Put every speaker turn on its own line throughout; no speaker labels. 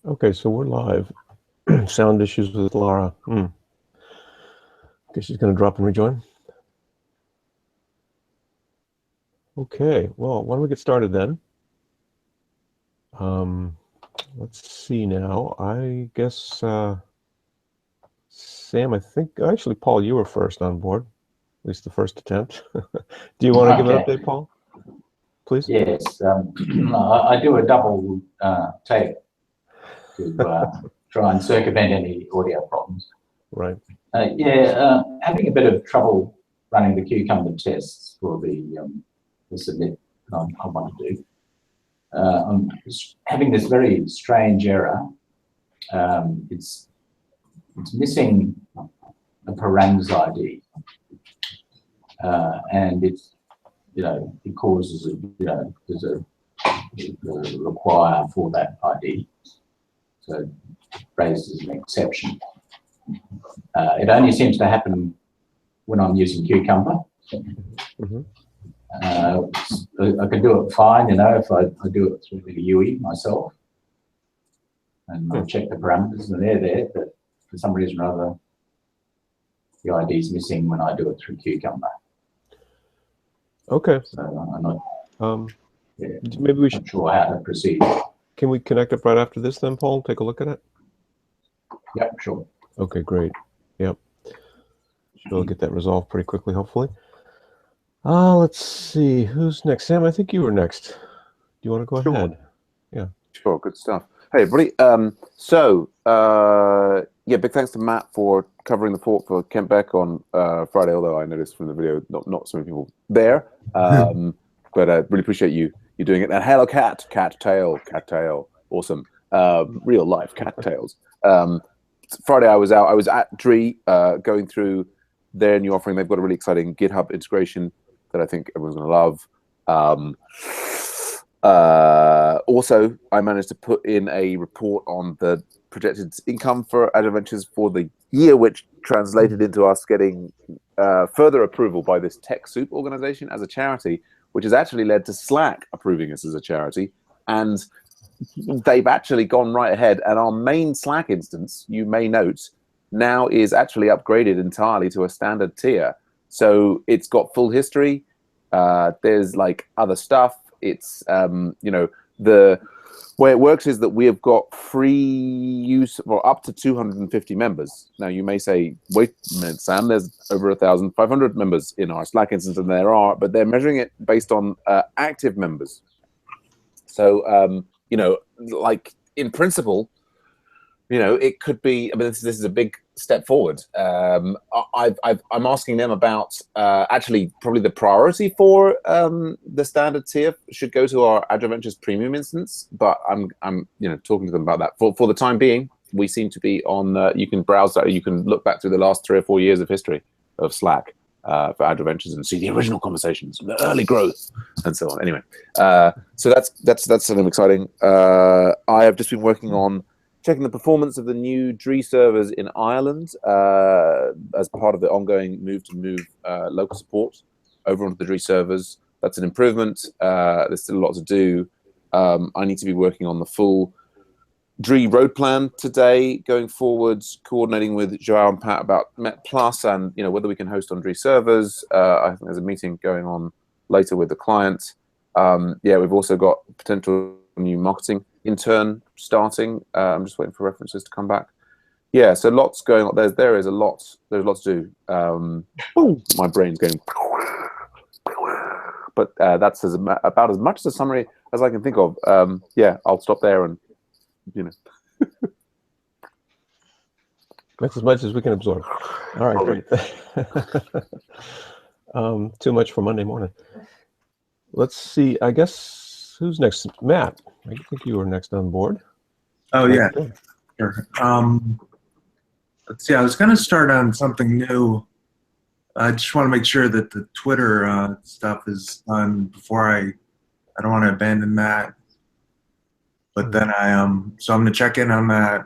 Okay, so we're live. Sound issues with Laura. Guess she's going to drop and rejoin. Okay, well, why don't we get started then? Let's see now. I guess, Sam, I think, actually, Paul, you were first on board, at least the first attempt. Do you want to give an update, Paul? Please?
Yes, I do a double take to try and circumvent any audio problems.
Right.
Having a bit of trouble running the Cucumber tests for the submit I want to do. I'm having this very strange error. It's missing a params ID, and it's it causes there's a require for that ID, so it raises an exception. It only seems to happen when I'm using Cucumber. I can do it fine, if I do it through the UI myself, and I check the parameters and they're there, but for some reason or other, the ID is missing when I do it through Cucumber.
Okay.
So I'm not.
Maybe we should.
Not sure how to proceed.
Can we connect up right after this then, Paul? Take a look at it.
Yep, sure.
Okay, great. Yep. We'll get that resolved pretty quickly, hopefully. Let's see. Who's next? Sam, I think you were next. Do you want to go ahead? Yeah.
Sure, good stuff. Hey, everybody. Big thanks to Matt for covering the fort for Kent Beck on Friday, although I noticed from the video not so many people there. But I really appreciate you doing it. And hello, cat tail. Awesome. Real life cat tails. Friday I was at DRE going through their new offering. They've got a really exciting GitHub integration that I think everyone's going to love. Also, I managed to put in a report on the projected income for Agile Ventures for the year, which translated into us getting further approval by this TechSoup organization as a charity, which has actually led to Slack approving us as a charity. And they've actually gone right ahead. And our main Slack instance, you may note, now is actually upgraded entirely to a standard tier. So it's got full history. There's like other stuff. It's, the way it works is that we have got free use for up to 250 members. Now you may say, wait a minute, Sam, there's over 1,500 members in our Slack instance, and there are, but they're measuring it based on active members. So, like in principle, it could be. I mean, this is a big step forward. I'm asking them about actually probably the priority for the standard tier should go to our Agile Ventures Premium instance, but I'm talking to them about that. For the time being, we seem to be on. You can browse that. You can look back through the last 3 or 4 years of history of Slack for Agile Ventures and see the original conversations, the early growth, and so on. Anyway, so that's something exciting. I have just been working on checking the performance of the new DRE servers in Ireland as part of the ongoing move local support over onto the DRE servers. That's an improvement. There's still a lot to do. I need to be working on the full DRE road plan today, going forwards, coordinating with Joao and Pat about Met Plus and whether we can host on DRE servers. I think there's a meeting going on later with the client. We've also got potential new marketing intern starting. I'm just waiting for references to come back. Yeah, so lots going on. There is a lot. There's lots to do. My brain's going. But that's about as much as a summary as I can think of. I'll stop there and
That's as much as we can absorb. All right, great. Too much for Monday morning. Let's see. I guess who's next? Matt. I think you were next on board.
Oh yeah, sure. Let's see. I was going to start on something new. I just want to make sure that the Twitter stuff is done before I don't want to abandon that. But then so I'm going to check in on that.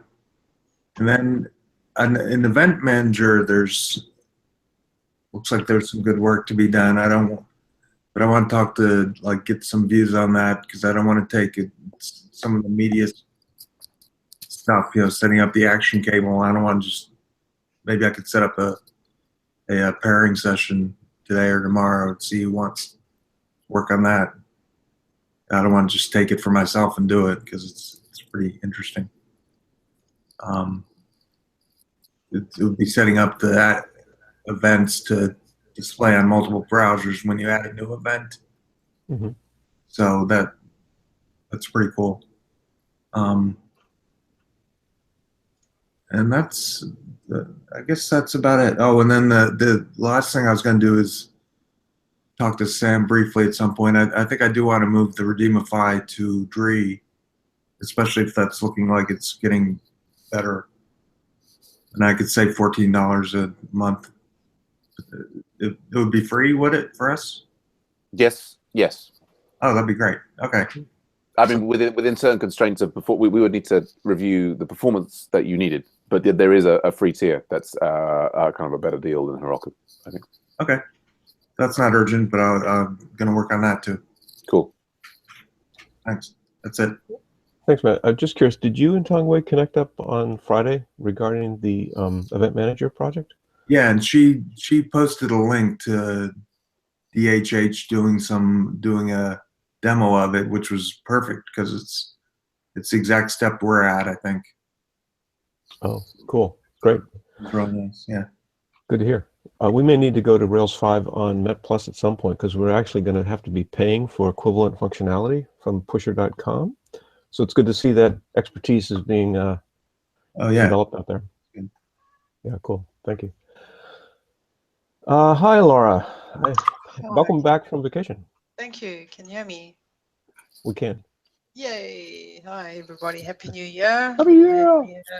And then in Event Manager, looks like there's some good work to be done. But I want to talk to, get some views on that because I don't want to take some of the media stuff. Setting up the action cable. I don't want to just. Maybe I could set up a pairing session today or tomorrow and see who wants to work on that. I don't want to just take it for myself and do it because it's pretty interesting. It would be setting up the events to display on multiple browsers when you add a new event.
Mm-hmm.
So that's pretty cool. And I guess that's about it. Oh, and then the last thing I was going to do is talk to Sam briefly at some point. I think I do want to move the Redeemify to Dree, especially if that's looking like it's getting better. And I could save $14 a month. It would be free, would it, for us?
Yes.
Oh, that'd be great. Okay.
I mean, within certain constraints of before, we would need to review the performance that you needed, but there is a free tier that's kind of a better deal than Heroku, I think.
Okay. That's not urgent, but I'm going to work on that too.
Cool.
Thanks. That's it.
Thanks, Matt. I'm just curious, did you and Tongwei connect up on Friday regarding the event manager project?
Yeah, and she posted a link to DHH doing a demo of it, which was perfect because it's the exact step we're at, I think.
Oh, cool. Great.
It's really nice. Yeah.
Good to hear. We may need to go to Rails 5 on Met Plus at some point because we're actually going to have to be paying for equivalent functionality from pusher.com. So it's good to see that expertise is being developed out there.
Good.
Yeah, cool. Thank you. Hi, Laura. Hi. Welcome back from vacation.
Thank you. Can you hear me?
We can.
Yay. Hi, everybody. Happy New Year.
Happy New Year.
May it be,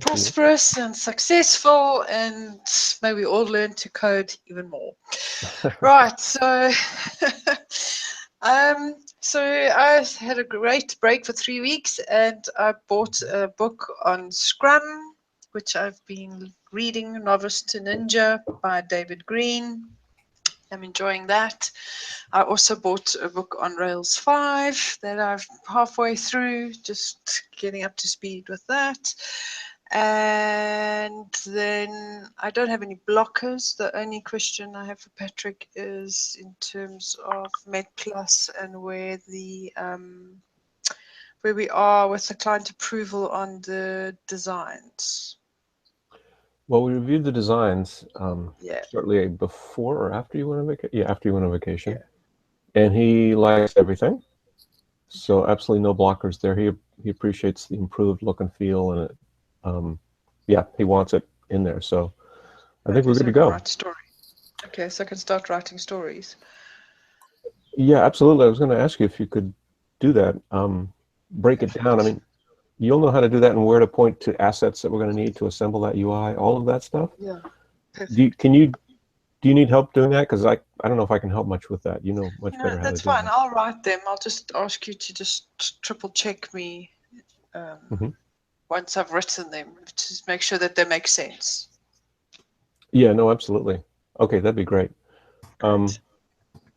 prosperous and successful, and may we all learn to code even more. Right. So, so I had a great break for 3 weeks, and I bought a book on Scrum, which I've been reading, Novice to Ninja by David Green. I'm enjoying that. I also bought a book on Rails 5 that I'm halfway through, just getting up to speed with that. And then I don't have any blockers. The only question I have for Patrick is in terms of Met Plus and where we are with the client approval on the designs.
Well, we reviewed the designs
Yeah.
shortly before or after you went on vacation. Yeah, after you went on vacation. Yeah. And he likes everything. So absolutely no blockers there. He appreciates the improved look and feel, and it, yeah, he wants it in there. So I think we're good to go.
Write story. Okay, so I can start writing stories.
Yeah, absolutely. I was going to ask you if you could do that. Break it down. I mean, you'll know how to do that and where to point to assets that we're going to need to assemble that UI, all of that stuff.
Yeah. Perfect.
Do you need help doing that? Because I don't know if I can help much with that. You know much better how to do that.
That's fine. I'll write them. I'll just ask you to just triple check me once I've written them, to make sure that they make sense.
Yeah, no, absolutely. Okay, that'd be great.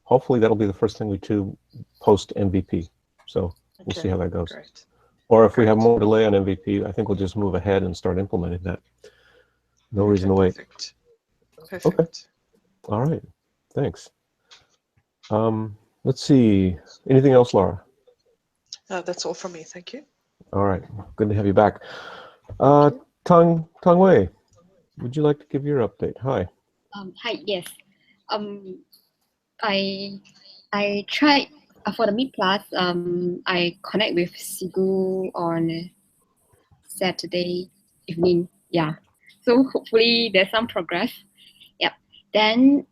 Hopefully that'll be the first thing we do post MVP. So we'll see how that goes.
Great.
Or if we have more delay on MVP, I think we'll just move ahead and start implementing that. No reason to wait.
Perfect.
Okay. All right. Thanks. Let's see. Anything else, Laura?
No, that's all from me. Thank you.
All right. Good to have you back. Tongwei, would you like to give your update? Hi.
Hi. Yes. I tried for the Meet Plus. I connect with Sigu on Saturday evening. Yeah. So hopefully there's some progress. Yep. Then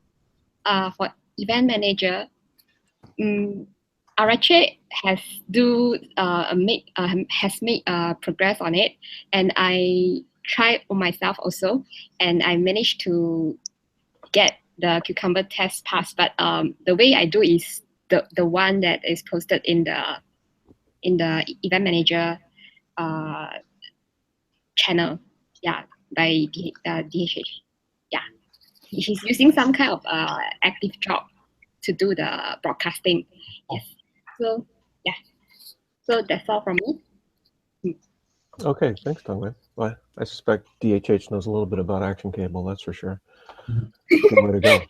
for event manager, Arache has made progress on it, and I tried on myself also, and I managed to get the Cucumber test pass. But the way I do is the one that is posted in the event manager channel. Yeah, by DHH. Yeah, he's using some kind of active job to do the broadcasting. Yes. So yeah. So that's all from me.
Okay, thanks, Tongwei. Well, I suspect DHH knows a little bit about Action Cable, that's for sure. Good way to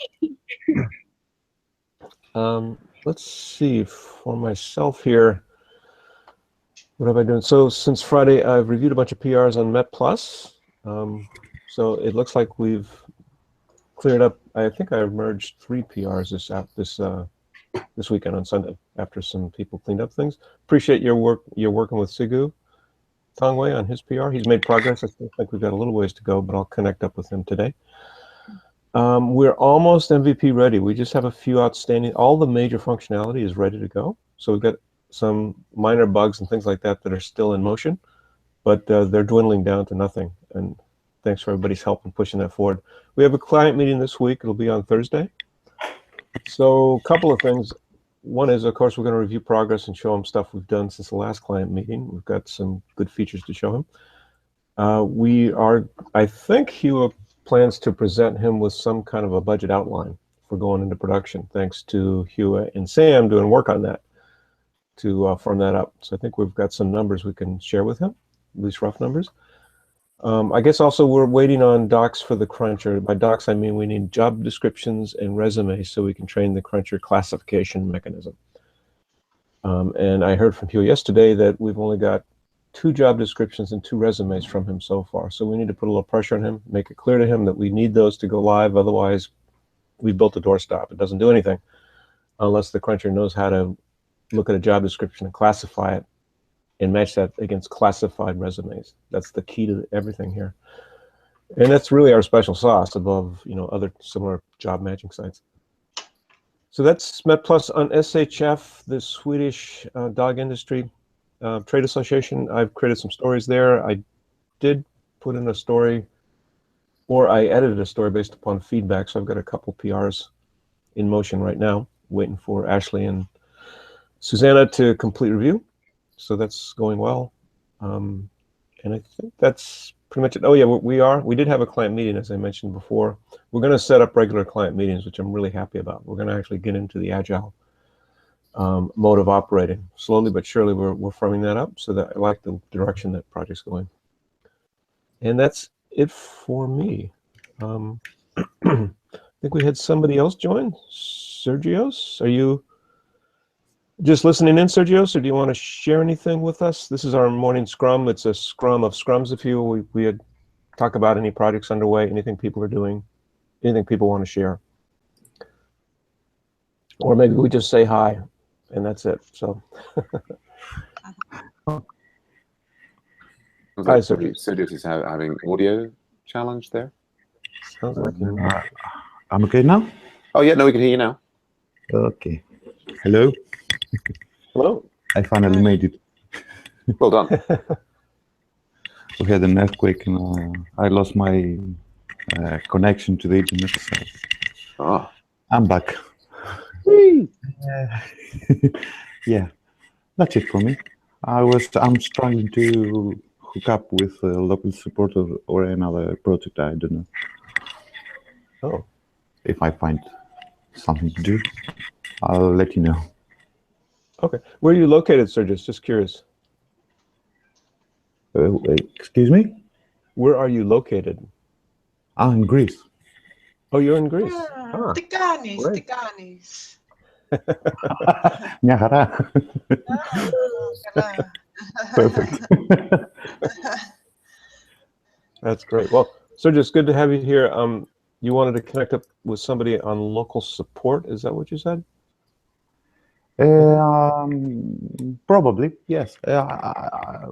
go. Let's see, for myself here, what have I done? So since Friday, I've reviewed a bunch of PRs on Met Plus. So it looks like we've cleared up. I think I merged 3 PRs this weekend on Sunday after some people cleaned up things. Appreciate your work. You're working with Sigu Tongwei on his PR. He's made progress. I still think we've got a little ways to go, but I'll connect up with him today. We're almost MVP ready. We just have a few outstanding. All the major functionality is ready to go. So we've got some minor bugs and things like that that are still in motion, but they're dwindling down to nothing. And thanks for everybody's help in pushing that forward. We have a client meeting this week. It'll be on Thursday. So a couple of things. One is, of course, we're going to review progress and show him stuff we've done since the last client meeting. We've got some good features to show him. I think Hugh plans to present him with some kind of a budget outline for going into production, thanks to Hugh and Sam doing work on that to firm that up. So I think we've got some numbers we can share with him, at least rough numbers. I guess also we're waiting on docs for the Cruncher. By docs, I mean we need job descriptions and resumes so we can train the Cruncher classification mechanism. And I heard from Hugh yesterday that we've only got 2 job descriptions and 2 resumes from him so far. So we need to put a little pressure on him, make it clear to him that we need those to go live. Otherwise, we built a doorstop. It doesn't do anything unless the Cruncher knows how to look at a job description and classify it and match that against classified resumes. That's the key to everything here. And that's really our special sauce above, other similar job matching sites. So that's Met Plus on SHF, the Swedish dog industry trade association. I've created some stories there. I did put in a story, or I edited a story based upon feedback. So I've got a couple PRs in motion right now, waiting for Ashley and Susanna to complete review. So that's going well. And I think that's pretty much it. Oh yeah, we did have a client meeting, as I mentioned before. We're going to set up regular client meetings, which I'm really happy about. We're going to actually get into the agile mode of operating. Slowly but surely we're firming that up, so that I like the direction that project's going. And that's it for me. I think we had somebody else join. Sergios, are you just listening in, Sergios, or do you want to share anything with us? This is our morning scrum. It's a scrum of scrums, if you will. We had talk about any projects underway, anything people are doing, anything people want to share. Or maybe we just say hi, and that's it. So, hi, Sergios.
Sergios is having audio challenge there.
Sounds like
I'm okay now?
Oh, yeah, no, we can hear you now.
Okay. Hello.
Hello.
I finally made it.
Well done.
We had an earthquake and I lost my connection to the internet. So
Oh.
I'm back. Yeah, that's it for me. I'm struggling to hook up with local support or another project. I don't know.
Oh.
If I find something to do, I'll let you know.
Okay. Where are you located, Sergius? Just curious.
Excuse me?
Where are you located?
In Greece.
Oh, you're in Greece.
Tikanis,
great.
Tikanis.
Μια χαρά. Perfect.
That's great. Well, Sergius, good to have you here. You wanted to connect up with somebody on local support. Is that what you said?
Probably, yes. I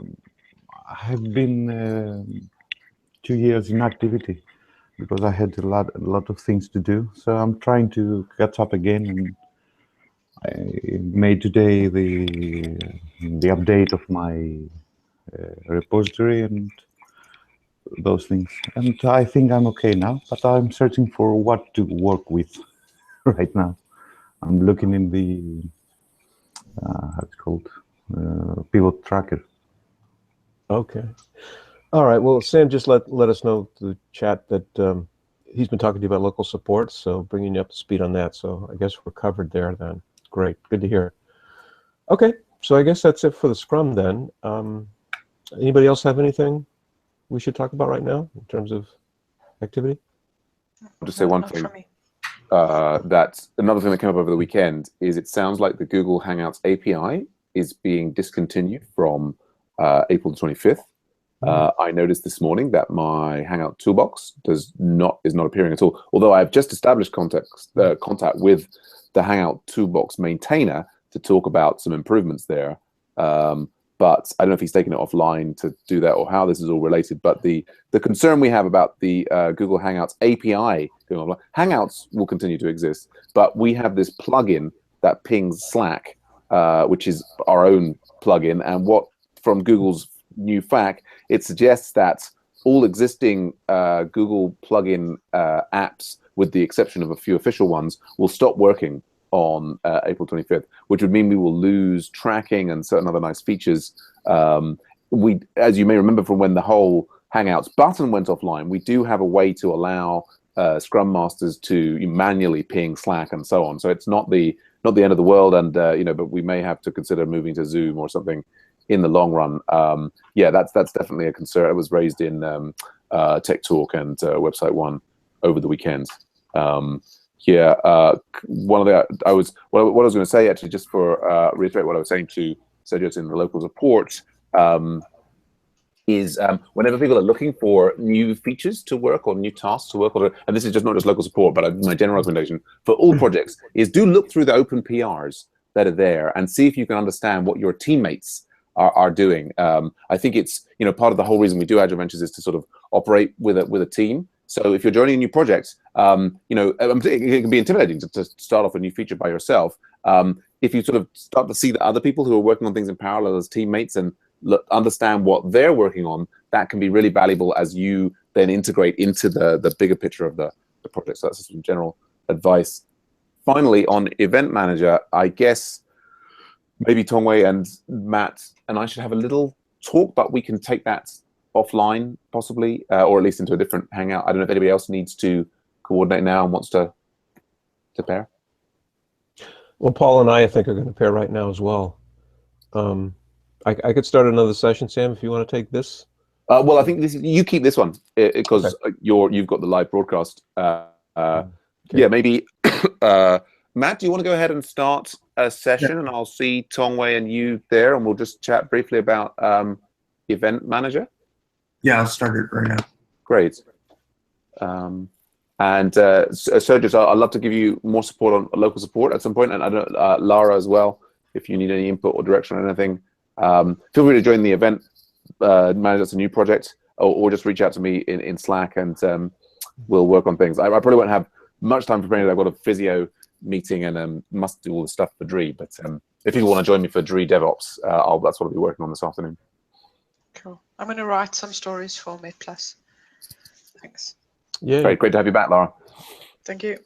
have been 2 years in activity because I had a lot of things to do. So I'm trying to catch up again, and I made today the update of my repository and those things. And I think I'm okay now, but I'm searching for what to work with right now. I'm looking in the how it's called, pivot tracker.
Okay. All right. Well, Sam just let us know through the chat that he's been talking to you about local support, so bringing you up to speed on that. So I guess we're covered there then. Great. Good to hear. Okay. So I guess that's it for the Scrum then. Anybody else have anything we should talk about right now in terms of activity?
I'll just say one
Not
thing.
from me.
That another thing that came up over the weekend is it sounds like the Google Hangouts API is being discontinued from April the 25th. I noticed this morning that my Hangout toolbox is not appearing at all. Although I've just established contact with the Hangout toolbox maintainer to talk about some improvements there. But I don't know if he's taken it offline to do that or how this is all related. But the concern we have about the Google Hangouts API going offline, Hangouts will continue to exist, but we have this plugin that pings Slack, which is our own plugin. And what from Google's new FAQ, it suggests that all existing Google plugin apps, with the exception of a few official ones, will stop working on April 25th, which would mean we will lose tracking and certain other nice features. As you may remember from when the whole Hangouts button went offline, we do have a way to allow Scrum Masters to manually ping Slack and so on. So it's not the end of the world, and but we may have to consider moving to Zoom or something in the long run. Yeah, that's definitely a concern. It was raised in Tech Talk and Website One over the weekend. Yeah, what I was going to say, actually, just for reiterate what I was saying to Sergio in the local support, is whenever people are looking for new features to work or new tasks to work on, and this is just not just local support, but my general recommendation for all projects is do look through the open PRs that are there and see if you can understand what your teammates are doing. I think it's part of the whole reason we do Agile Ventures is to sort of operate with a team. So if you're joining a new project, it can be intimidating to start off a new feature by yourself. If you sort of start to see the other people who are working on things in parallel as teammates and understand what they're working on, that can be really valuable as you then integrate into the bigger picture of the project. So that's some general advice. Finally, on Event Manager, I guess maybe Tongwei and Matt and I should have a little talk, but we can take that offline possibly, or at least into a different hangout. I don't know if anybody else needs to coordinate now and wants to pair.
Well, Paul and I think, are going to pair right now as well. I could start another session, Sam, if you want to take this.
Well, I think you keep this one because okay. You've got the live broadcast. Okay. Yeah, maybe Matt, do you want to go ahead and start a session, and I'll see Tongwei and you there, and we'll just chat briefly about Event Manager.
Yeah, I'll start it right now.
Great. And Sergio, I'd love to give you more support on local support at some point, and I don't Lara as well, if you need any input or direction or anything. Feel free to join the Event Manager. That's a new project, or just reach out to me in Slack, and we'll work on things. I probably won't have much time preparing. I've got a physio meeting and must do all the stuff for DRE, but if people want to join me for DRE DevOps, that's what I'll be working on this afternoon.
Cool. I'm going to write some stories for Met Plus. Thanks.
Yeah.
Great to have you back, Lara.
Thank you.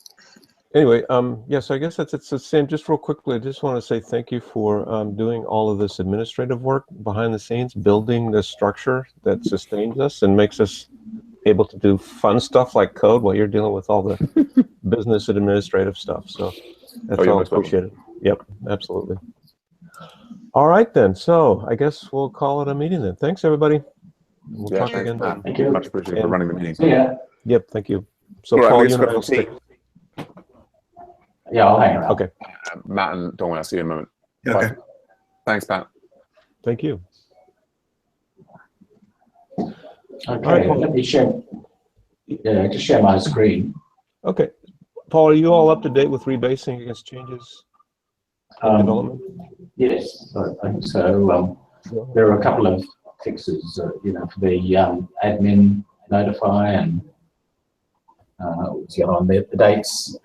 Anyway, yeah, so I guess that's it. So Sam, just real quickly, I just want to say thank you for doing all of this administrative work behind the scenes, building the structure that sustains us and makes us able to do fun stuff like code while you're dealing with all the business and administrative stuff. So that's all appreciated. Yep, absolutely. All right, then. So I guess we'll call it a meeting then. Thanks, everybody. We'll talk again.
Thank you.
Much appreciated for running the meeting.
Yeah.
Yep, thank you. So,
right,
Paul, you and I will stick.
Yeah, I'll hang around.
Okay.
Matt and Tongwei, I'll see you in a moment.
Okay.
Bye. Thanks, Matt.
Thank you.
Okay, let me share. Yeah, just share my screen.
Okay. Paul, are you all up to date with rebasing against changes in development?
Yes, I think so. There are a couple of fixes, for the admin notify and on the dates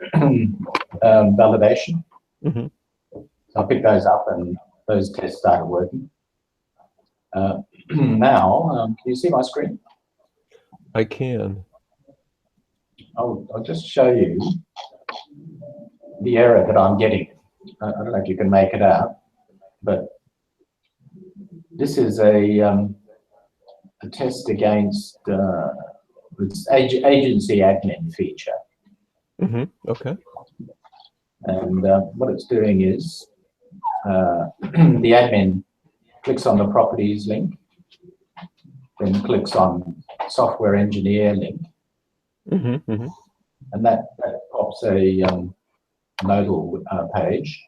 validation.
Mm-hmm.
So I picked those up and those tests started working. Now, can you see my screen?
I can.
I'll just show you the error that I'm getting. I don't know if you can make it out, but this is a test against its agency admin feature.
Mm-hmm. Okay.
And what it's doing is the admin clicks on the properties link, then clicks on software engineer link,
Mm-hmm.
and that pops a nodal page,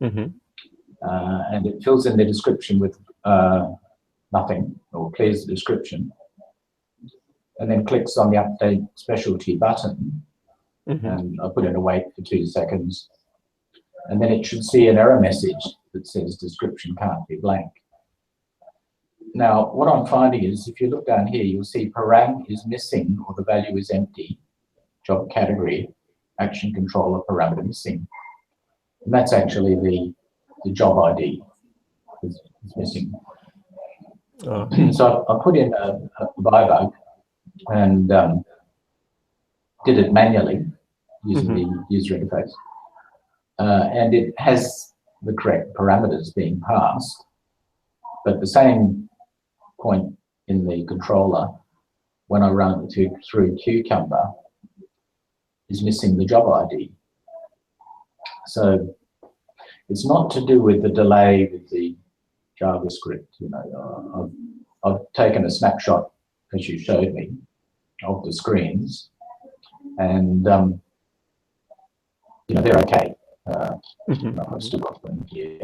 Mm-hmm.
and it fills in the description with nothing, or clears the description, and then clicks on the update specialty button,
Mm-hmm.
and I put in a wait for 2 seconds, and then it should see an error message that says description can't be blank. Now, what I'm finding is, if you look down here, you'll see param is missing, or the value is empty, job category, action controller parameter missing. And that's actually the job ID is missing. So I put in a debug and did it manually using the user interface. And it has the correct parameters being passed, but the same point in the controller, when I run it through Cucumber, is missing the job ID. So it's not to do with the delay with the JavaScript. You know, I've taken a snapshot, as you showed me, of the screens, and you know, they're okay. I've still got them here.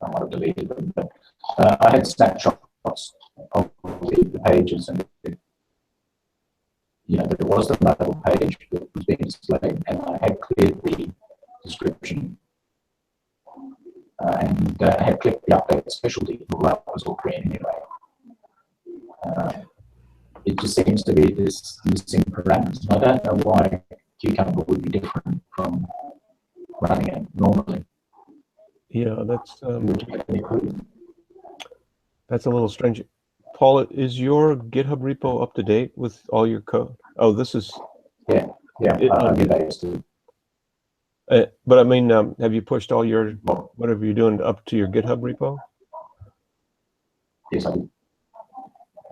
I might have deleted them, but I had snapshots of the pages, and you know, there was the notable page that was being displayed, and I had cleared the description and had clicked the update specialty. Well, that was all green anyway. It just seems to be this missing parameters. I don't know why Cucumber would be different from running it normally.
Yeah, that's a little strange. Paul, is your GitHub repo up to date with all your code? Oh, this is.
Yeah.
But I mean, have you pushed all your whatever you're doing up to your GitHub repo?
Yes, I did.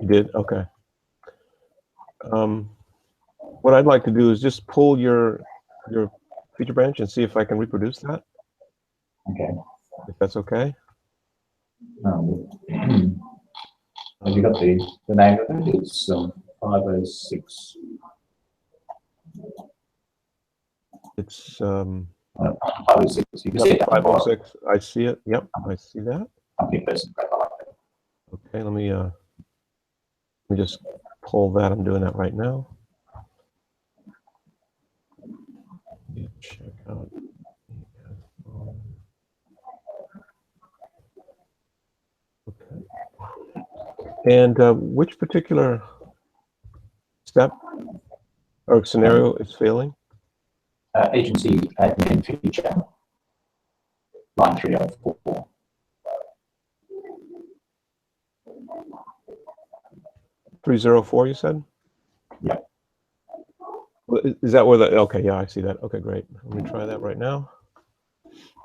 You did? Okay. What I'd like to do is just pull your feature branch and see if I can reproduce that.
Okay.
If that's okay.
Have you got the name of it? It's 506.
It's
506. You can see it.
506. I see it. Yep, I see that. Okay, let me just pull that. I'm doing that right now. Check out. Okay. And which particular step or scenario is failing?
Agency admin feature, line 304.
.304, you said?
Yeah.
Is that where the, okay, yeah, I see that. Okay, great. Let me try that right now.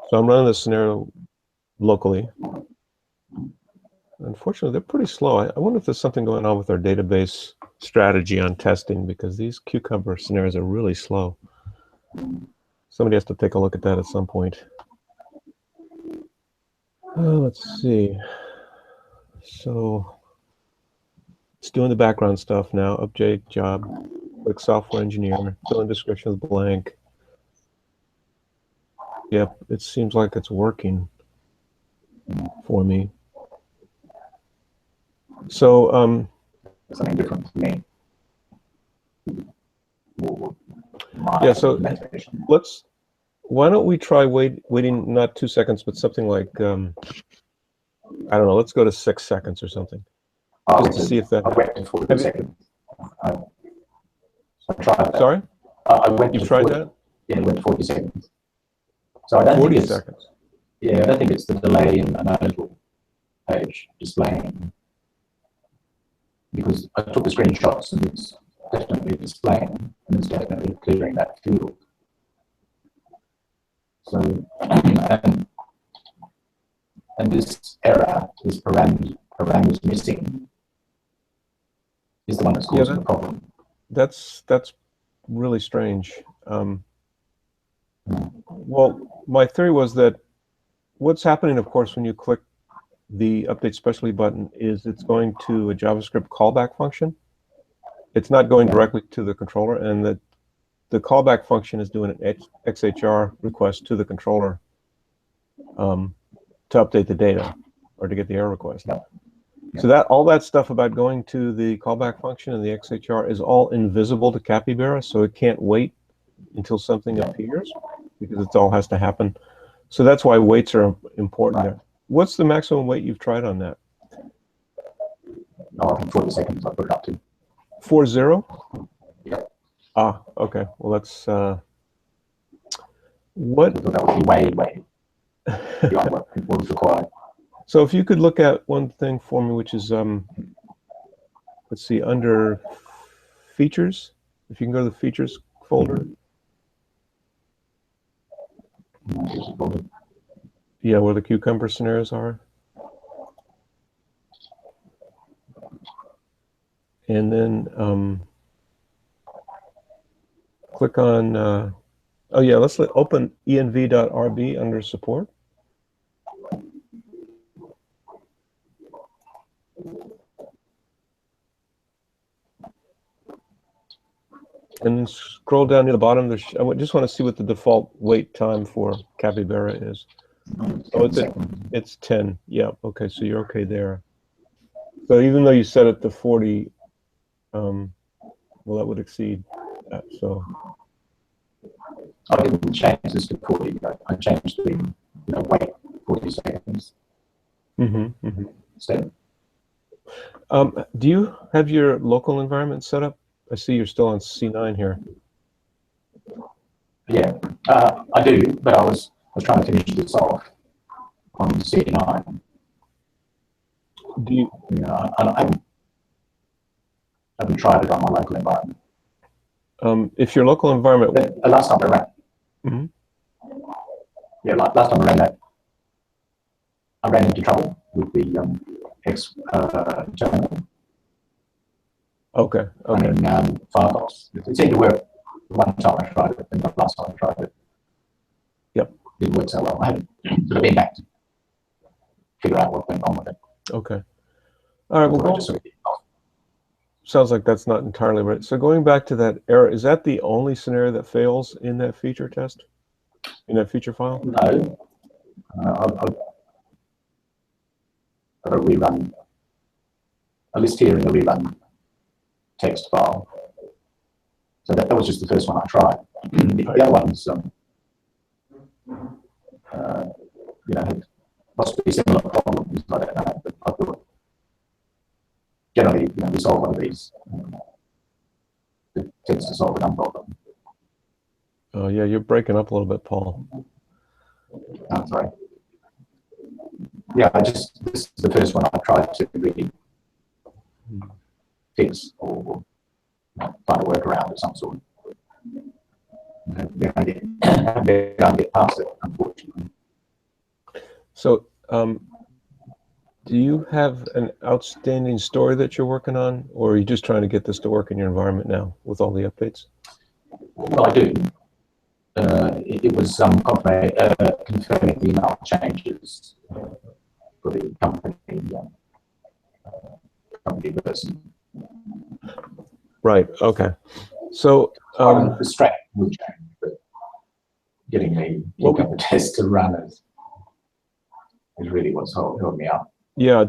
So I'm running this scenario locally. Unfortunately, they're pretty slow. I wonder if there's something going on with our database strategy on testing, because these Cucumber scenarios are really slow. Somebody has to take a look at that at some point. Let's see. So it's doing the background stuff now. Update job, click software engineer, fill in description with blank. Yep, it seems like it's working for me. So
Something different for me.
Yeah, so why don't we try waiting not 2 seconds, but something like I don't know, let's go to 6 seconds or something. Just to see if that.
I went to 40 seconds. I tried that.
Sorry?
I went.
You've tried that?
Yeah, I went 40 seconds. So I don't
40
think it's,
seconds.
Yeah, I don't think it's the delay in the nodal page displaying, because I took the screenshots and it's definitely displaying, and it's definitely clearing that field. So, and this error, this parameters missing, is the one that's causing the problem.
That's really strange. Well, my theory was that what's happening, of course, when you click the update specialty button is it's going to a JavaScript callback function. It's not going directly to the controller, and the callback function is doing an XHR request to the controller to update the data or to get the error request. So that all that stuff about going to the callback function and the XHR is all invisible to Capybara, so it can't wait until something appears because it all has to happen. So that's why waits are important there. What's the maximum wait you've tried on that?
Oh, I think 40 seconds I put it up to.
40?
Yeah.
Ah, okay. Well, that's what.
That would be way beyond what was required.
So if you could look at one thing for me, which is let's see, under features. If you can go to the features folder. Yeah, where the cucumber scenarios are. And then click on, oh yeah, let's open env.rb under support. And then scroll down to the bottom. I just want to see what the default wait time for Capybara is. Oh, it's 10. Yeah, okay, so you're okay there. So even though you set it to 40, well, that would exceed that, so.
I didn't change this to 40. I changed the wait 40 seconds. So,
do you have your local environment set up? I see you're still on C9 here.
yeah, I do, but I was trying to finish this off on C9.
Do you?
I haven't tried it on my local environment.
If your local environment.
The last time I ran. Yeah, last time I ran that, I ran into trouble with the X terminal.
Okay. Okay.
Running Firefox. It seemed to work one time I tried it, and the last time I tried it,
yep,
didn't work so well. I haven't sort of been back to figure out what went on with it.
Okay. All right. Well, sounds like that's not entirely right. So going back to that error, is that the only scenario that fails in that feature test, in that feature file?
No. I've got a rerun. A list here in the rerun text file. So that was just the first one I tried. The other ones, had possibly similar problems. I don't know, but I thought generally, we solve one of these. It tends to solve a problem.
Oh yeah, you're breaking up a little bit, Paul.
I'm sorry. Yeah, this is the first one I tried to really fix or find a workaround of some sort. I can't get past it, unfortunately.
So, do you have an outstanding story that you're working on, or are you just trying to get this to work in your environment now with all the updates?
Well, I do. It was confirming the email changes for the company person.
Right. Okay. So
the strategy would change, but getting the Hookup test to run is really what's held me up.
Yeah.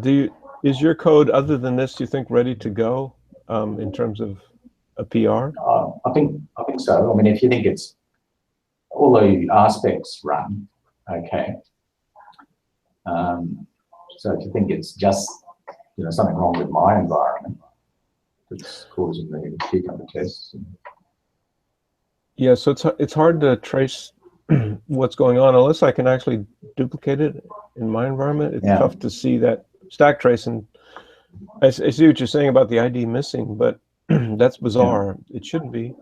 Is your code, other than this, do you think ready to go in terms of a PR?
I think so. I mean, if you think it's all the aspects run, okay. So if you think it's just something wrong with my environment that's causing the Hookup tests.
Yeah. So it's hard to trace what's going on unless I can actually duplicate it in my environment. It's tough to see that stack tracing. I see what you're saying about the ID missing, but that's bizarre. It shouldn't be.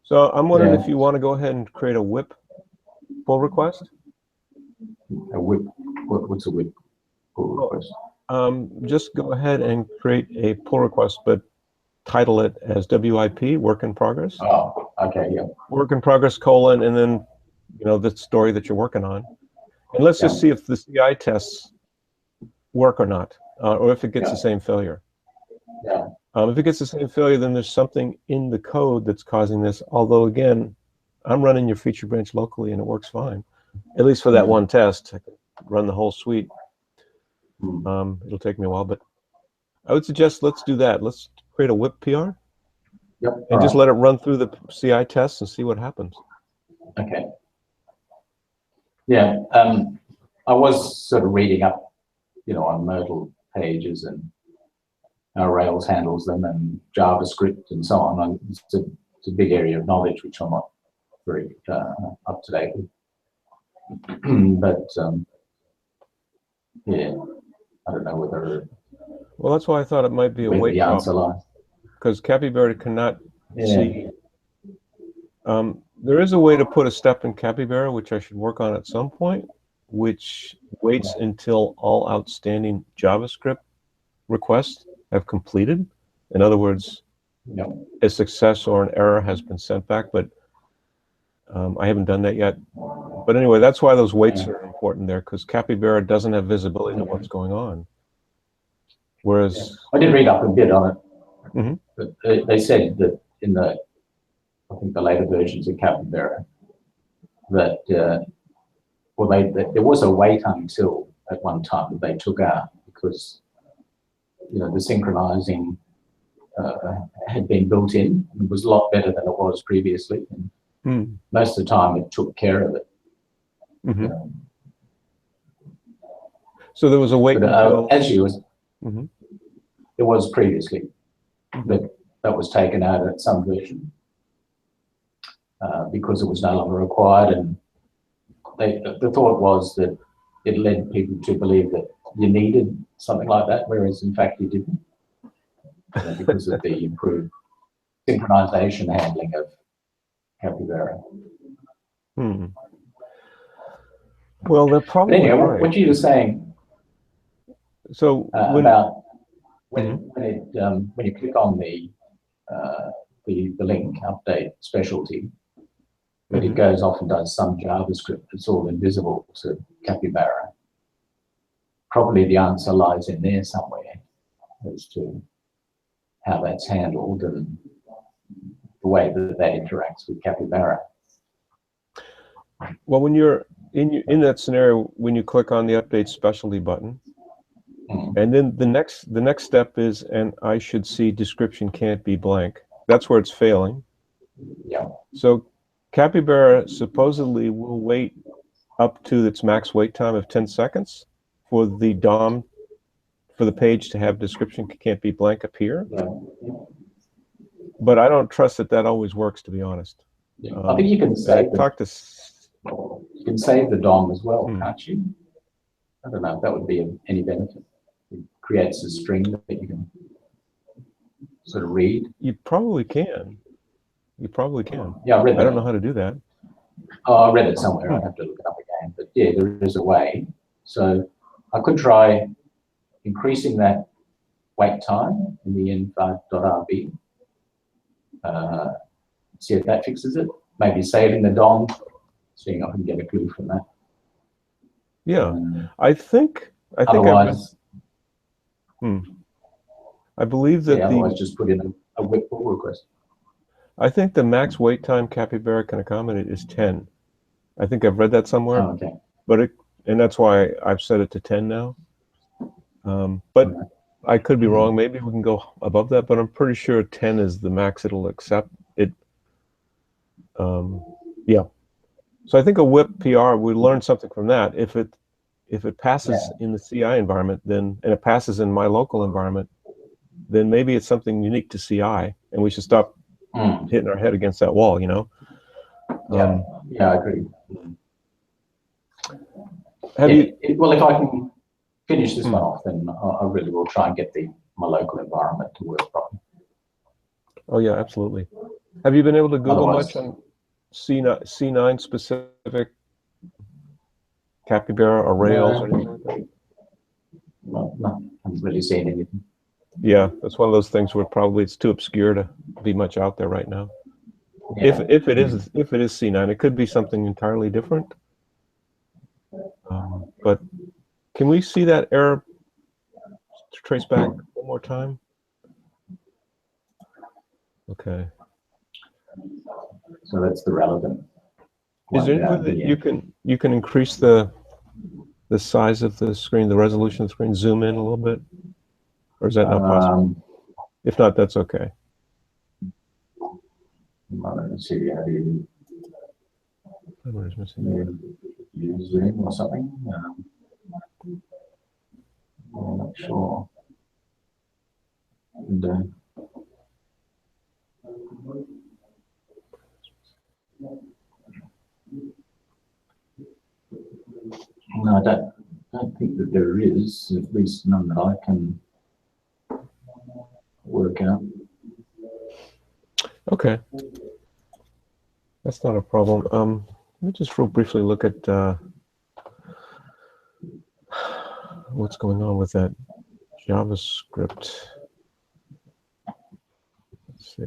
So I'm wondering if you want to go ahead and create a whip pull request.
A whip? What's a whip pull request?
Just go ahead and create a pull request, but title it as WIP, work in progress.
Oh, okay, yeah.
Work in progress, colon, and then the story that you're working on. And let's just see if the CI tests work or not, or if it gets the same failure.
Yeah.
If it gets the same failure, then there's something in the code that's causing this. Although again, I'm running your feature branch locally and it works fine, at least for that one test. I can run the whole suite. It'll take me a while, but I would suggest let's do that. Let's create a whip PR and just let it run through the CI tests and see what happens.
Okay. Yeah, I was sort of reading up, on Myrtle pages and how Rails handles them and JavaScript and so on. It's a big area of knowledge which I'm not very up to date with. But yeah, I don't know whether.
Well, that's why I thought it might be a
where
wait
the answer
problem,
lies.
because Capybara cannot see. There is a way to put a step in Capybara, which I should work on at some point, which waits until all outstanding JavaScript requests have completed. In other words, a success or an error has been sent back, but I haven't done that yet. But anyway, that's why those waits are important there, because Capybara doesn't have visibility to what's going on. Whereas
I did read up a bit on it, but they said that in I think the later versions of Capybara, that there was a wait until at one time that they took out because the synchronizing had been built in. It was a lot better than it was previously, and most of the time it took care of it.
So there was a wait until
as you was. It was previously, but that was taken out at some version because it was no longer required, and the thought was that it led people to believe that you needed something like that, whereas in fact you didn't, because of the improved synchronization handling of Capybara.
Well, they're probably
anyway,
right.
what you were saying
so
about when you click on the link update specialty, but it goes off and does some JavaScript that's all invisible to Capybara. Probably the answer lies in there somewhere as to how that's handled and the way that interacts with Capybara.
Well, when you're in that scenario, when you click on the update specialty button, and then the next step is, and I should see description can't be blank. That's where it's failing.
Yeah.
So Capybara supposedly will wait up to its max wait time of 10 seconds for the DOM, for the page to have description can't be blank appear. But I don't trust that always works, to be honest.
I think you can save
You
can save the DOM as well, can't you? I don't know if that would be of any benefit. It creates a string that you can sort of read.
You probably can. You probably can.
Yeah, I read that.
I don't know how to do that.
Oh, I read it somewhere. I'll have to look it up again. But yeah, there is a way. So I could try increasing that wait time in the env5.rb. See if that fixes it. Maybe saving the DOM, seeing if I can get a clue from that.
Yeah, I think
otherwise,
I believe that
otherwise just put in a whip pull request.
I think the max wait time Capybara can accommodate is 10. I think I've read that somewhere.
Oh, okay.
But and that's why I've set it to 10 now. But I could be wrong. Maybe we can go above that, but I'm pretty sure 10 is the max it'll accept. Yeah. So I think a whip PR, we learned something from that. If it passes in the CI environment, then, and it passes in my local environment, then maybe it's something unique to CI, and we should stop hitting our head against that wall,
Yeah, I agree. Well, if I can finish this one off, then I really will try and get my local environment to work properly.
Oh yeah, absolutely. Have you been able to Google
Otherwise,
much on C9 specific Capybara or Rails or anything like that?
No, I haven't really seen anything.
Yeah, that's one of those things where probably it's too obscure to be much out there right now.
Yeah.
If it is C9, it could be something entirely different. But can we see that error trace back one more time? Okay.
So that's the relevant
Is there any way
one
that
here.
you can increase the size of the screen, the resolution of the screen, zoom in a little bit? Or is that not possible? If not, that's okay.
Let's see, how do you
What is missing here?
use Zoom or something? I'm not sure. And, no, I don't think that there is, at least none that I can work out.
Okay. That's not a problem. Let me just real briefly look at what's going on with that JavaScript. Let's see.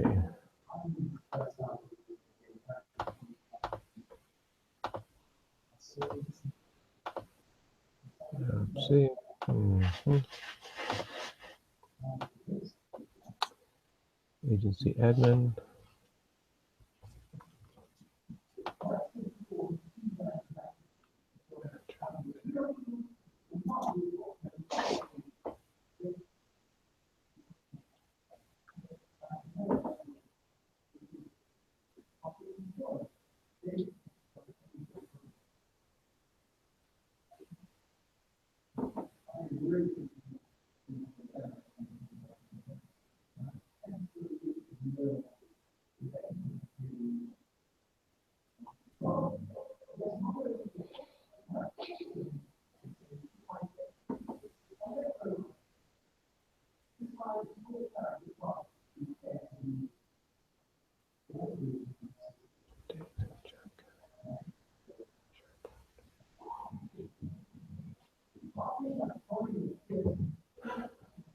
See. Agency admin.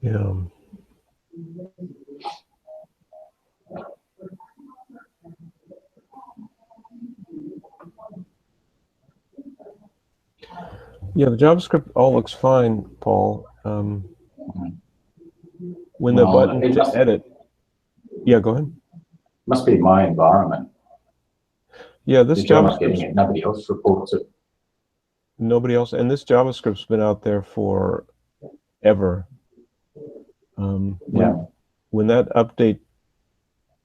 Yeah. Yeah, the JavaScript all looks fine, Paul. When the button
it
to
must,
edit. Yeah, go ahead.
must be my environment.
Yeah, this
If you're not getting
JavaScript.
it, nobody else reports it.
Nobody else, and this JavaScript's been out there for ever. When that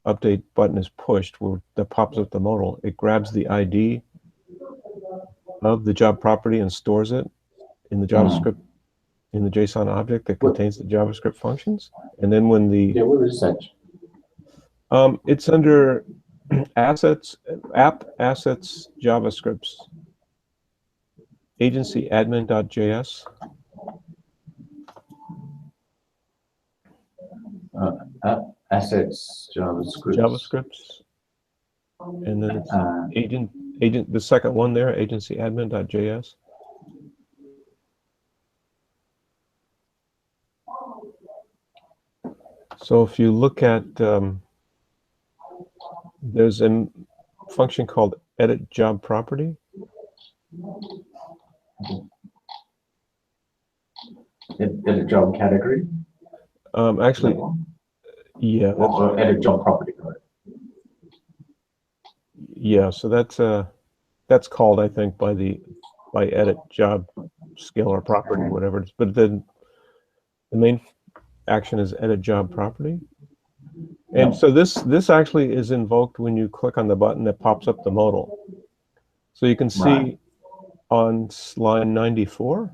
update button is pushed, that pops up the modal, it grabs the ID of the job property and stores it in the JavaScript, in the JSON object that contains the JavaScript functions. And then when the
where is that?
It's under assets, app assets, JavaScripts, agency admin.js.
Assets, JavaScript.
JavaScripts. And then it's agent, the second one there, agency admin.js. So if you look at, there's a function called edit job property.
Edit job category?
Actually, yeah.
Or edit job property.
Yeah, so that's called, I think, by edit job skill or property, whatever it is. But then the main action is edit job property. And so this actually is invoked when you click on the button that pops up the modal. So you can see on line 94,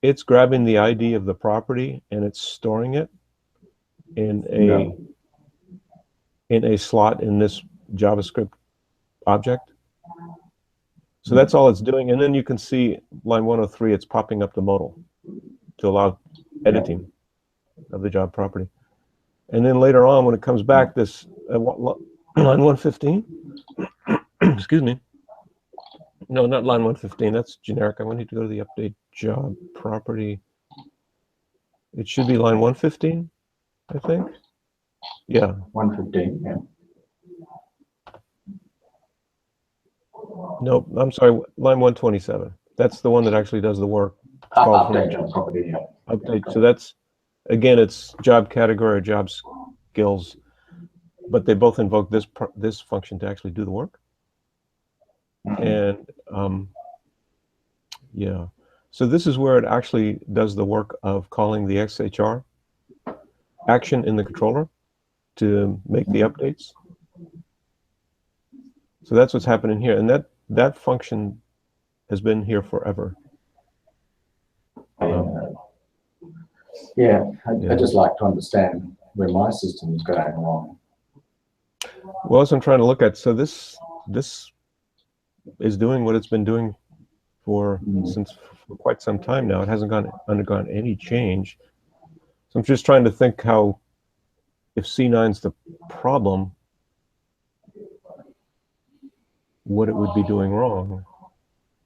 it's grabbing the ID of the property and it's storing it in a slot in this JavaScript object. So that's all it's doing. And then you can see line 103, it's popping up the modal to allow editing of the job property. And then later on, when it comes back, this line 115, excuse me. No, not line 115, that's generic. I need to go to the update job property. It should be line 115, I think. Yeah.
115, yeah.
Nope, I'm sorry, line 127. That's the one that actually does the work. called
Update job property, yeah.
update. So that's, again, it's job category or job skills, but they both invoke this function to actually do the work. And yeah, so this is where it actually does the work of calling the XHR action in the controller to make the updates. So that's what's happening here, and that function has been here forever.
Yeah, I just like to understand where my system is going wrong.
Well, as I'm trying to look at, so this is doing what it's been doing for quite some time now. It hasn't undergone any change. So I'm just trying to think how, if C9's the problem, what it would be doing wrong.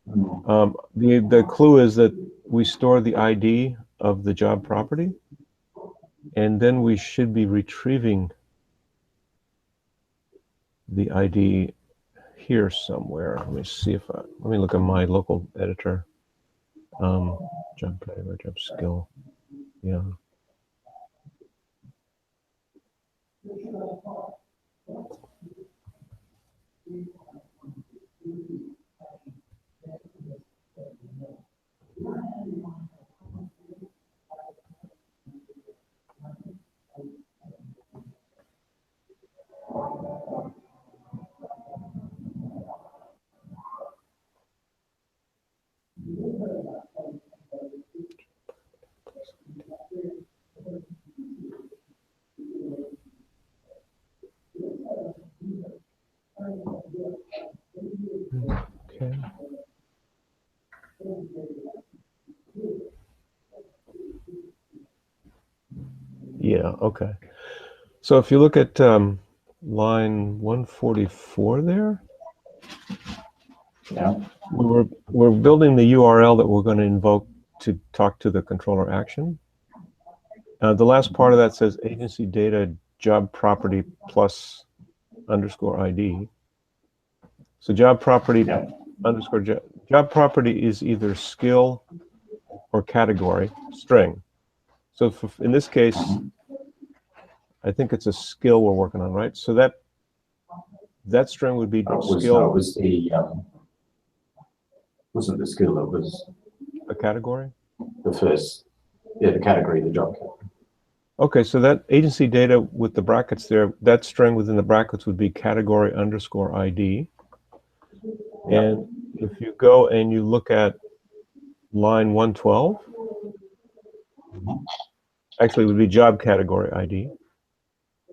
The clue is that we store the ID of the job property, and then we should be retrieving the ID here somewhere. Let me see if let me look at my local editor. Job category, job skill. Yeah. Okay. Yeah, okay. So if you look at line 144 there,
Yeah.
we're building the URL that we're going to invoke to talk to the controller action. The last part of that says agency data job property plus underscore ID. So job property underscore job property is either skill or category string. So in this case, I think it's a skill we're working on, right? So that string would be skill.
No, it was the wasn't the skill, it was
a category?
The first, the category, the job category.
Okay, so that agency data with the brackets there, that string within the brackets would be category underscore ID. And if you go and you look at line 112, actually it would be job category ID.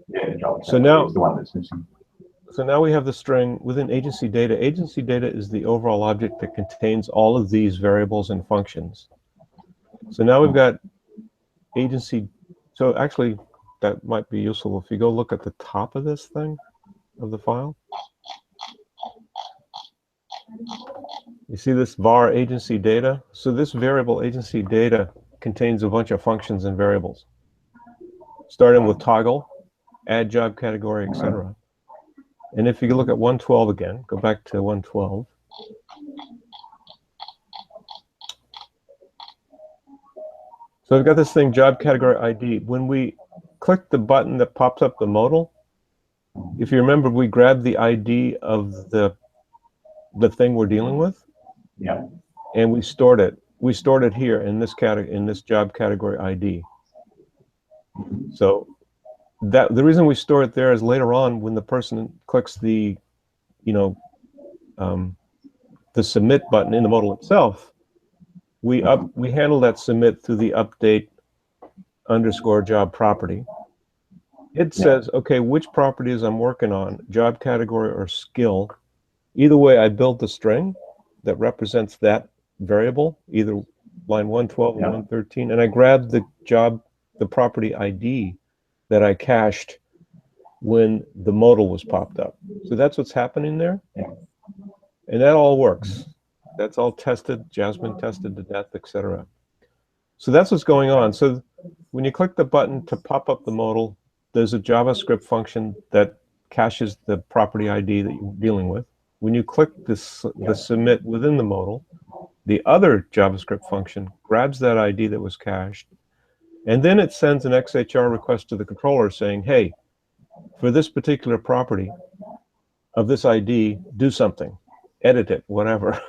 Yeah, job
so now
is the one that's missing.
So now we have the string within agency data. Agency data is the overall object that contains all of these variables and functions. So now we've got agency. So actually, that might be useful if you go look at the top of this thing, of the file. You see this var agency data? So this variable agency data contains a bunch of functions and variables, starting with toggle, add job category, etc. And if you look at 112 again, go back to 112. So I've got this thing, job category ID. When we click the button that pops up the modal, if you remember, we grabbed the ID of the thing we're dealing with, and we stored it. We stored it here in this category, in this job category ID. So that the reason we store it there is later on when the person clicks the, the submit button in the modal itself, we handle that submit through the update underscore job property. It says, okay, which properties I'm working on, job category or skill. Either way, I build the string that represents that variable, either line 112 or 113, and I grab the property ID that I cached when the modal was popped up. So that's what's happening there. And that all works. That's all tested, Jasmine tested to death, etc. So that's what's going on. So when you click the button to pop up the modal, there's a JavaScript function that caches the property ID that you're dealing with. When you click this, the submit within the modal, the other JavaScript function grabs that ID that was cached, and then it sends an XHR request to the controller saying, hey, for this particular property of this ID, do something, edit it, whatever.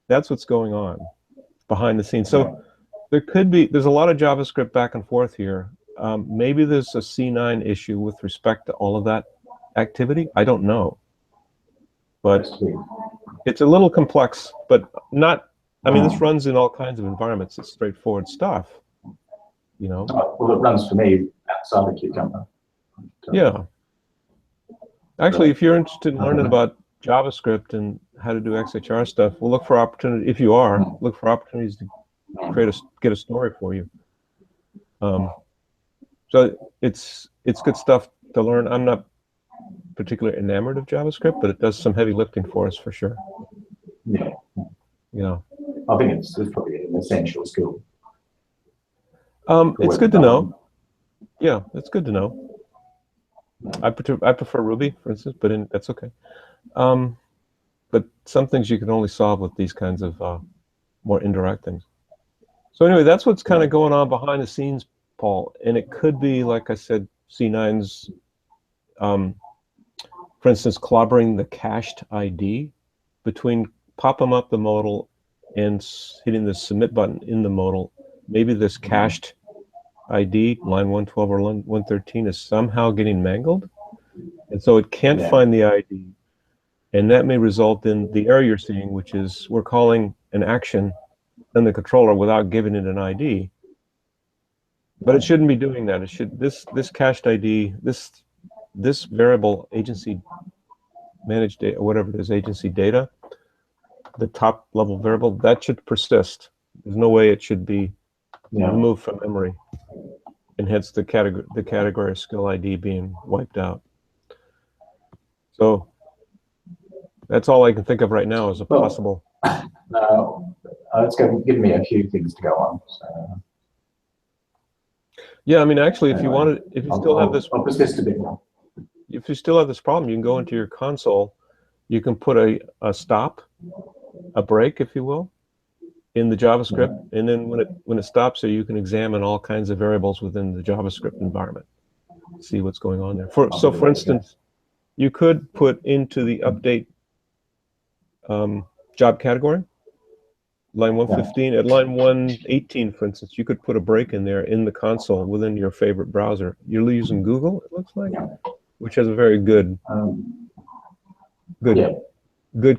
That's what's going on behind the scenes. So there's a lot of JavaScript back and forth here. Maybe there's a C9 issue with respect to all of that activity. I don't know. But it's a little complex, but not, I mean, this runs in all kinds of environments. It's straightforward stuff, you know?
Well, it runs for me outside the Cucumber.
Yeah. Actually, if you're interested in learning about JavaScript and how to do XHR stuff, we'll look for opportunity. If you are, look for opportunities to get a story for you. So it's good stuff to learn. I'm not particularly enamored of JavaScript, but it does some heavy lifting for us for sure.
Yeah.
Yeah.
I think it's probably an essential skill.
It's good to know. Yeah, it's good to know. I prefer Ruby, for instance, but that's okay. But some things you can only solve with these kinds of more indirect things. So anyway, that's what's kind of going on behind the scenes, Paul. And it could be, like I said, C9's, for instance, clobbering the cached ID between pop 'em up the modal and hitting the submit button in the modal. Maybe this cached ID, line 112 or line 113, is somehow getting mangled. And so it can't find the ID. And that may result in the error you're seeing, which is we're calling an action in the controller without giving it an ID. But it shouldn't be doing that. It should, this cached ID, this variable agency managed data, whatever it is, agency data, the top level variable, that should persist. There's no way it should be removed from memory, and hence the category of skill ID being wiped out. So that's all I can think of right now as a possible.
It's give me a few things to go on. So.
Yeah, I mean, actually, if you wanted, if you still have this,
I'll persist a bit more.
If you still have this problem, you can go into your console. You can put a stop, a break, if you will, in the JavaScript, and then when it stops there, you can examine all kinds of variables within the JavaScript environment, see what's going on there. So, for instance, you could put into the update job category, line 115, at line 118, for instance, you could put a break in there in the console within your favorite browser. You're using Google, it looks like, which has a very good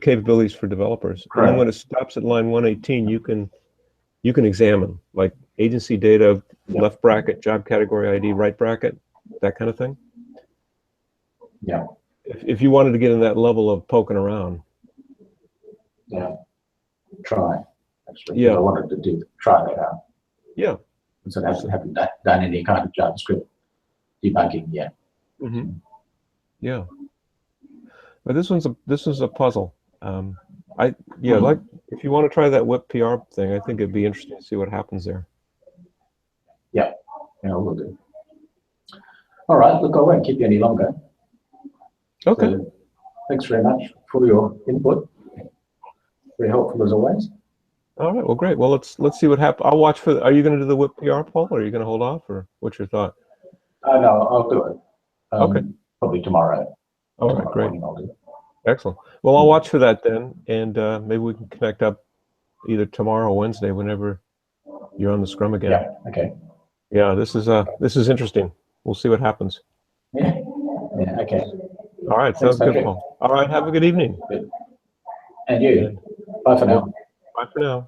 capabilities for developers. And then when it stops at line 118, you can examine, like agency data, left bracket, job category ID, right bracket, that kind of thing.
Yeah.
If you wanted to get in that level of poking around.
Yeah. Try. Actually,
yeah.
I wanted to try that out.
Yeah.
So I haven't done any kind of JavaScript debugging yet.
Mm-hmm. Yeah. But this is a puzzle. Like if you want to try that whip PR thing, I think it'd be interesting to see what happens there.
Yeah, we'll do. All right, look, I won't keep you any longer.
Okay.
So, thanks very much for your input. Very helpful as always.
All right. Well, great. Well, let's see what happens. I'll watch for. Are you going to do the whip PR, Paul, or are you going to hold off, or what's your thought?
No, I'll do it.
Okay.
Probably tomorrow.
All right. Great. Excellent. Well, I'll watch for that then, and maybe we can connect up either tomorrow or Wednesday, whenever you're on the Scrum again.
Yeah. Okay.
Yeah. This is interesting. We'll see what happens.
Yeah. Okay.
All right. Sounds good, Paul. All right. Have a good evening.
Good. And you. Bye for now.
Bye for now.